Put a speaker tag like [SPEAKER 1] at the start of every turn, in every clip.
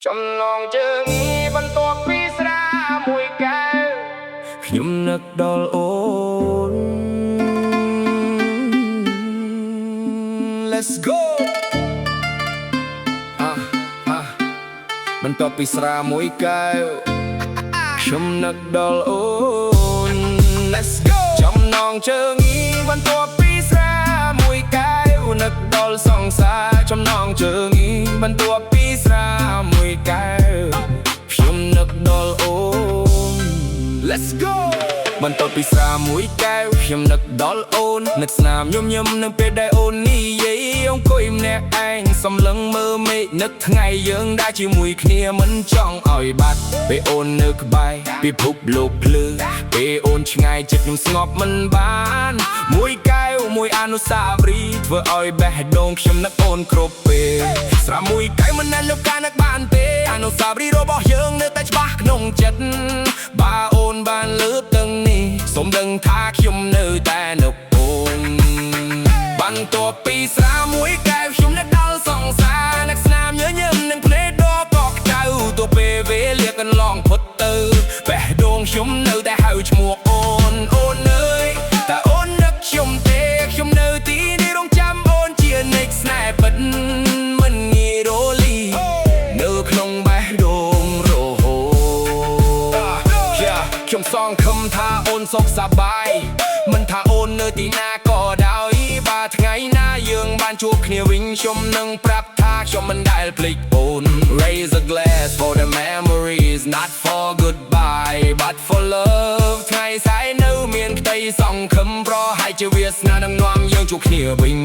[SPEAKER 1] ចំណងជើងនេះបន្ទាប់ពីស្រាមួយកែវខ្ញុំនឹកដល់អូន Let's go បន្ទាប់ពីស្រាមួយកែវខ្ញុំនឹកដល់អូន Let's go ចំណងជើងនេះបន្ទាប់ពីស្រាមួយកែវនឹកដល់សង្សារចំណងជើងនេះបន្ទាប់ពីស្រាមួយកែវខ្ញុំនឹកដល់អូន Let's go បន្ទាប់ពីស្រាមួយកែវខ្ញុំនឹកដល់អូននឹកស្នាមញញឹមនៅពេលដែលអូននិយាយអង្គុយម្នាក់ឯងសំឡឹងមើលមេឃនឹកថ្ងៃយើងដែលជាមួយគ្នាមិនចង់ឲ្យបាត់ពេលអូននៅក្បែរពិភពលោកភ្លឺពេលអូនឆ្ងាយចិត្តខ្ញុំស្ងប់មិនបានមួយកែវមួយអនុស្សាវរីយ៍ធ្វើឲ្យបេះដូងខ្ញុំនឹកអូនគ្រប់ពេលស្រាមួយកែវមិនណែនលោកកានឹកបានទេអនុស្សាវរីយ៍របស់យើងនៅតែច្បាស់ក្នុងចិត្តបើអូនបានលើកទាំងនេះសូមដឹងថាខ្ញុំនៅតែនឹកអូនបន្ទាប់ពីស្រាមួយកែវខ្ញុំនឹកដល់សង្សារនឹកស្នាមញញឹមនឹងភ្នែកដ៏កក់ក្ដៅទោះពេលវេលាកន្លងផុតទៅបេះដូងខ្ញុំនៅតែហៅឈ្មោះអូនអូនអើយតែអូននឹកខ្ញុំទេខ្ញុំនៅទីនេះរងចាំអូនជានិច្ចស្នេហ៍ពិតមិនងាយរលីនៅក្នុងបេះដូងរហូតខ្ញុំសង្ឃឹមថាអូនសុខសប្បាយមិនថាអូននៅទីណាក៏ដោយបើថ្ងៃណាយើងបានជួបគ្នាវិញខ្ញុំនឹងប្រាប់ថាខ្ញុំមិនដែលភ្លេចអូន Raise a glass for the memories not for goodbye but for love ថ្ងៃស្អែកនៅមានក្តីសង្ឃឹមប្រហែលជាវាសនានឹងនាំយើងជួបគ្នាវិញ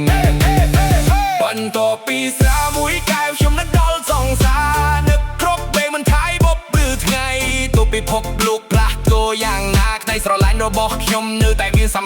[SPEAKER 1] បន្ទាប់ពីស្រាមួយកែវខ្ញុំនឹកដល់សង្សារនឹកគ្រប់ពេលមិនថាយបបឬថ្ងៃទោះពិភពលោកផ្លាស់ប្ដូរយ៉ាងណាក្តីស្រឡាញ់របស់ខ្ញុំនៅតែមានស